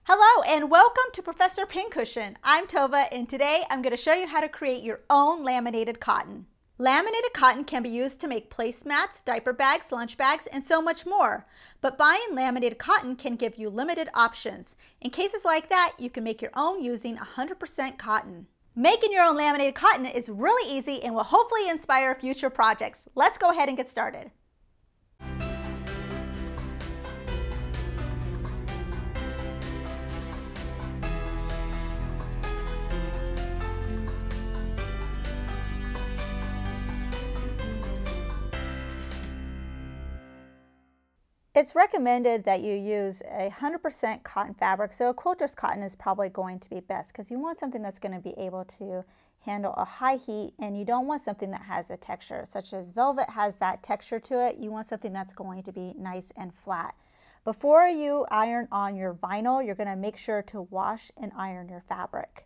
Hello and welcome to Professor Pincushion. I'm Tova and today I'm going to show you how to create your own laminated cotton. Laminated cotton can be used to make placemats, diaper bags, lunch bags, and so much more. But buying laminated cotton can give you limited options. In cases like that, you can make your own using 100% cotton. Making your own laminated cotton is really easy and will hopefully inspire future projects. Let's go ahead and get started. It's recommended that you use 100% cotton fabric, so a quilter's cotton is probably going to be best because you want something that's going to be able to handle a high heat, and you don't want something that has a texture, such as velvet has that texture to it. You want something that's going to be nice and flat. Before you iron on your vinyl, you're going to make sure to wash and iron your fabric.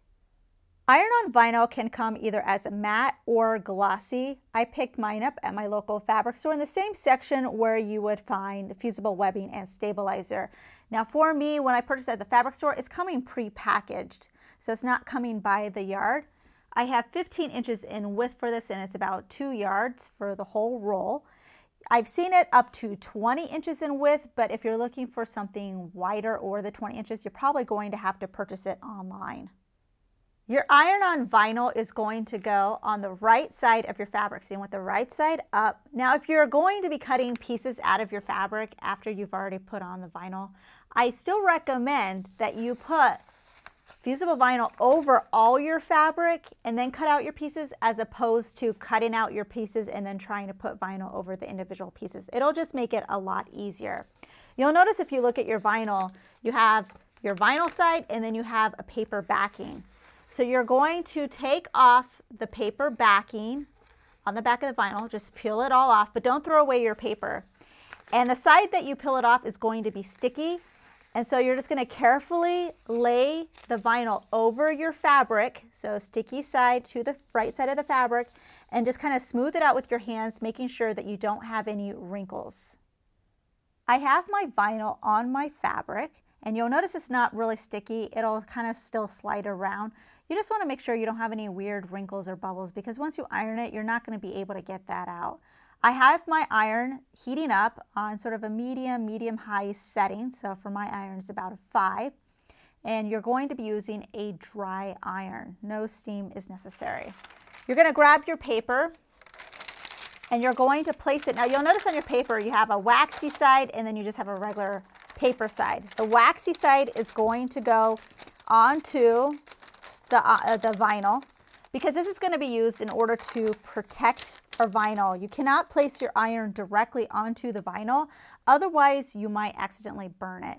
Iron-on vinyl can come either as a matte or glossy. I picked mine up at my local fabric store in the same section where you would find fusible webbing and stabilizer. Now for me, when I purchased at the fabric store, it's coming pre-packaged, so it's not coming by the yard. I have 15 inches in width for this, and it's about 2 yards for the whole roll. I've seen it up to 20 inches in width, but if you're looking for something wider or the 20 inches, you're probably going to have to purchase it online. Your iron-on vinyl is going to go on the right side of your fabric, so you want the right side up. Now if you're going to be cutting pieces out of your fabric after you've already put on the vinyl, I still recommend that you put fusible vinyl over all your fabric and then cut out your pieces, as opposed to cutting out your pieces and then trying to put vinyl over the individual pieces. It'll just make it a lot easier. You'll notice if you look at your vinyl, you have your vinyl side and then you have a paper backing. So you're going to take off the paper backing on the back of the vinyl, just peel it all off, but don't throw away your paper. And the side that you peel it off is going to be sticky, and so you're just going to carefully lay the vinyl over your fabric, so sticky side to the right side of the fabric, and just kind of smooth it out with your hands, making sure that you don't have any wrinkles. I have my vinyl on my fabric, and you'll notice it's not really sticky. It'll kind of still slide around. You just want to make sure you don't have any weird wrinkles or bubbles, because once you iron it, you're not going to be able to get that out. I have my iron heating up on sort of a medium-high setting. So for my iron, it's about a 5. And you're going to be using a dry iron. No steam is necessary. You're going to grab your paper and you're going to place it. Now you'll notice on your paper you have a waxy side and then you just have a regular paper side. The waxy side is going to go onto the vinyl, because this is going to be used in order to protect our vinyl. You cannot place your iron directly onto the vinyl, otherwise you might accidentally burn it.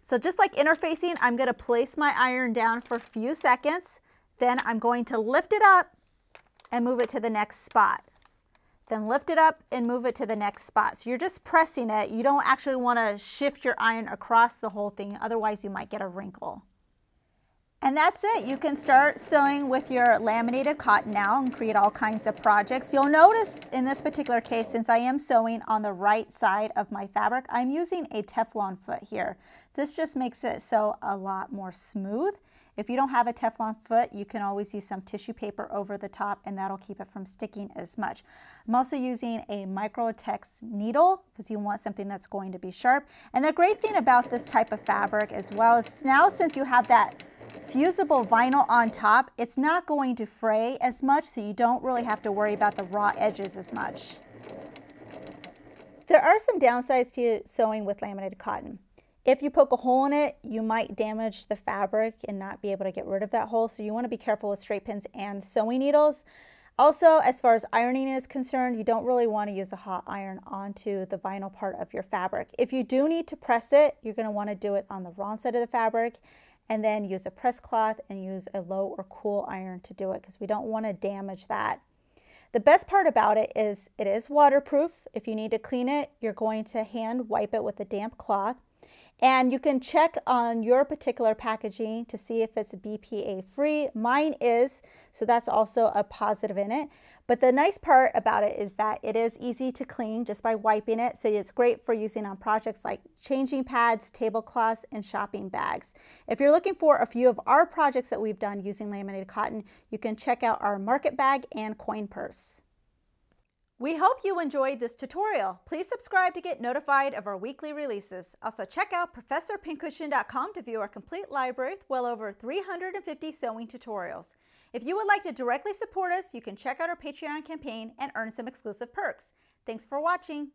So just like interfacing, I'm going to place my iron down for a few seconds, then I'm going to lift it up and move it to the next spot. Then lift it up and move it to the next spot. So you're just pressing it. You don't actually want to shift your iron across the whole thing, otherwise you might get a wrinkle. And that's it. You can start sewing with your laminated cotton now and create all kinds of projects. You'll notice in this particular case, since I am sewing on the right side of my fabric, I'm using a Teflon foot here. This just makes it sew a lot more smooth. If you don't have a Teflon foot, you can always use some tissue paper over the top and that'll keep it from sticking as much. I'm also using a Microtex needle because you want something that's going to be sharp. And the great thing about this type of fabric as well is now, since you have that fusible vinyl on top, it's not going to fray as much, so you don't really have to worry about the raw edges as much. There are some downsides to sewing with laminated cotton. If you poke a hole in it, you might damage the fabric and not be able to get rid of that hole, so you want to be careful with straight pins and sewing needles. Also, as far as ironing is concerned, you don't really want to use a hot iron onto the vinyl part of your fabric. If you do need to press it, you're going to want to do it on the wrong side of the fabric, and then use a press cloth and use a low or cool iron to do it, because we don't want to damage that. The best part about it is waterproof. If you need to clean it, you're going to hand wipe it with a damp cloth. And you can check on your particular packaging to see if it's BPA free. Mine is, so that's also a positive in it. But the nice part about it is that it is easy to clean just by wiping it. So it's great for using on projects like changing pads, tablecloths, and shopping bags. If you're looking for a few of our projects that we've done using laminated cotton, you can check out our market bag and coin purse. We hope you enjoyed this tutorial. Please subscribe to get notified of our weekly releases. Also check out ProfessorPincushion.com to view our complete library with well over 350 sewing tutorials. If you would like to directly support us, you can check out our Patreon campaign and earn some exclusive perks. Thanks for watching.